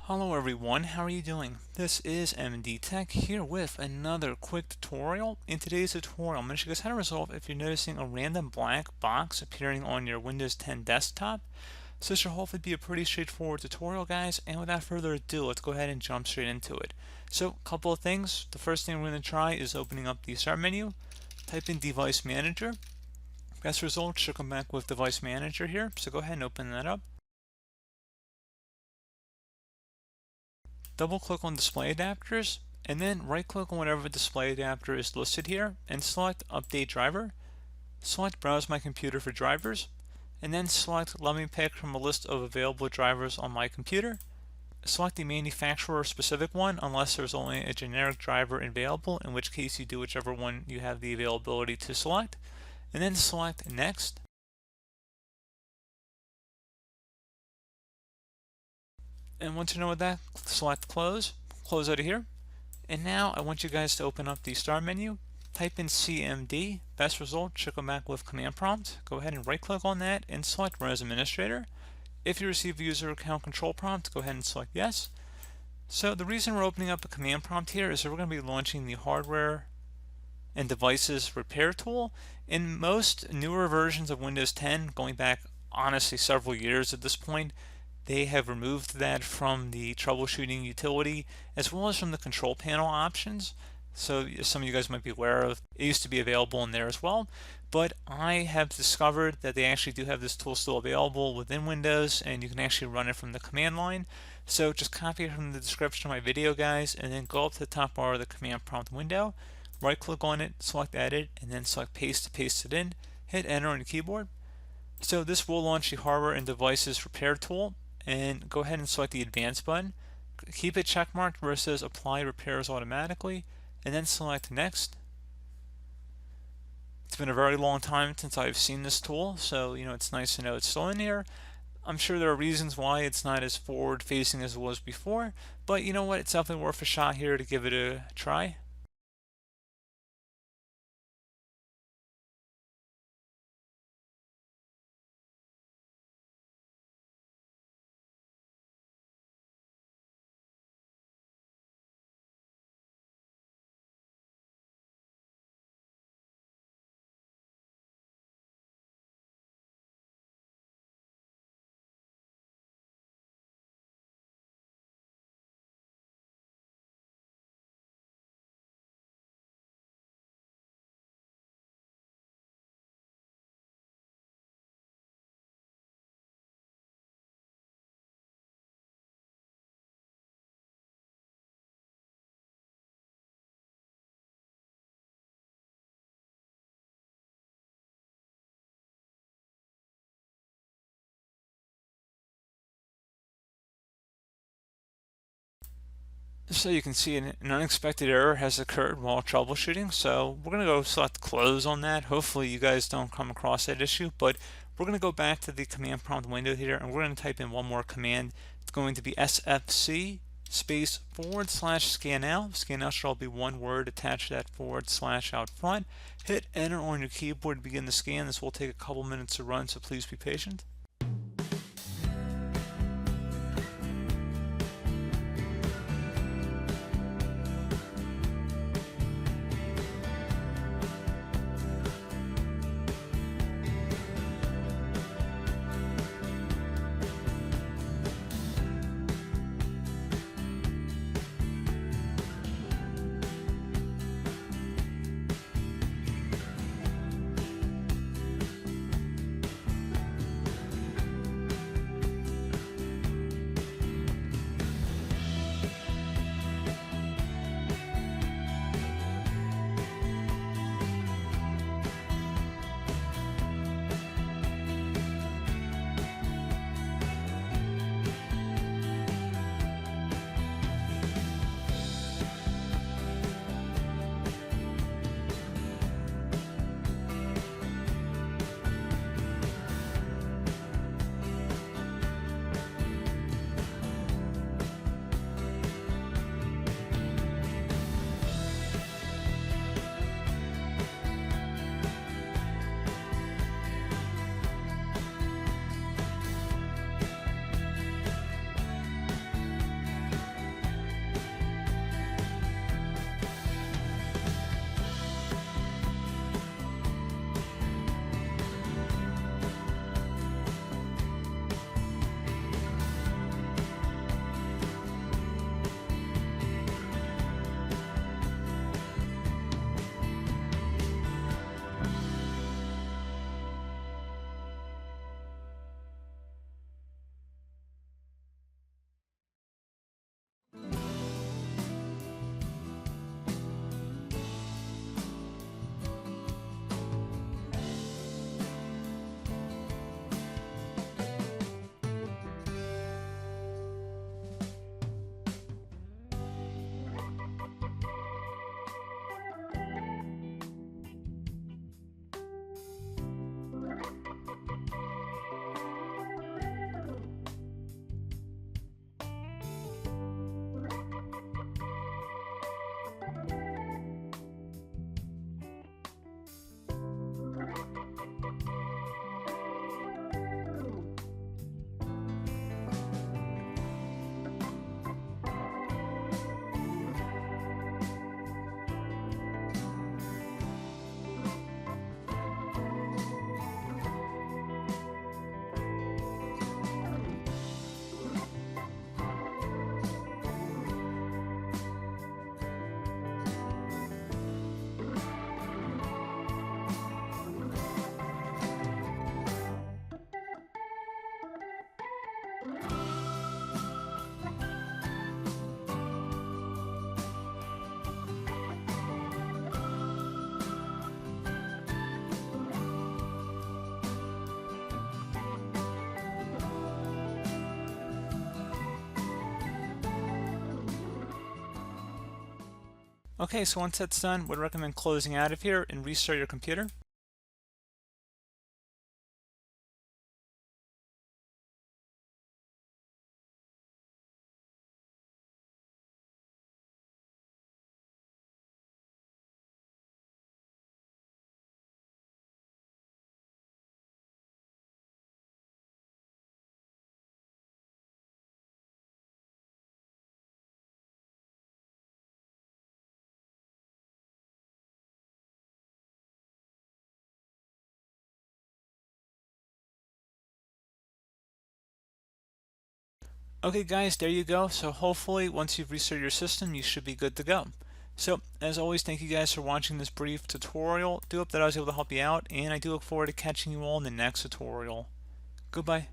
Hello everyone, how are you doing? This is MD Tech here with another quick tutorial. In today's tutorial, I'm going to show you guys how to resolve if you're noticing a random black box appearing on your Windows 10 desktop. So this should hopefully be a pretty straightforward tutorial, guys, and without further ado, let's go ahead and jump straight into it. So a couple of things. The first thing we're going to try is opening up the Start menu, type in Device Manager. Best result should come back with Device Manager here, so go ahead and open that up. Double click on display adapters and then right click on whatever display adapter is listed here and select update driver. Select browse my computer for drivers and then select let me pick from a list of available drivers on my computer. Select the manufacturer specific one unless there's only a generic driver available, in which case you do whichever one you have the availability to select, and then select next. And once you know what that, select close out of here. And now I want you guys to open up the Start menu, type in CMD. Best result should come back with command prompt. Go ahead and right click on that and select Run as Administrator. If you receive a user account control prompt, go ahead and select yes. So the reason we're opening up a command prompt here is that we're going to be launching the hardware and devices repair tool. In most newer versions of Windows 10, going back honestly several years at this point, they have removed that from the troubleshooting utility as well as from the control panel options. So some of you guys might be aware of it used to be available in there as well, but I have discovered that they actually do have this tool still available within Windows and you can actually run it from the command line. So just copy it from the description of my video, guys, and then go up to the top bar of the command prompt window, right click on it, select edit, and then select paste to paste it in, hit enter on your keyboard. So this will launch the hardware and devices repair tool, and go ahead and select the advanced button. Keep it checkmarked where it says apply repairs automatically, and then select next. It's been a very long time since I've seen this tool, so it's nice to know it's still in here. I'm sure there are reasons why it's not as forward facing as it was before, but you know what, it's definitely worth a shot here to give it a try. So you can see an unexpected error has occurred while troubleshooting. So we're going to go select close on that. Hopefully you guys don't come across that issue, but we're going to go back to the command prompt window here and we're going to type in one more command. It's going to be sfc space /scan_out. Scan out should all be one word attached to that / out front. Hit enter on your keyboard to begin the scan. This will take a couple minutes to run, so please be patient. Okay, so once that's done, would recommend closing out of here and restart your computer. Okay guys, there you go. So hopefully once you've restarted your system, you should be good to go. So as always, thank you guys for watching this brief tutorial. Do hope that I was able to help you out, and I do look forward to catching you all in the next tutorial. Goodbye.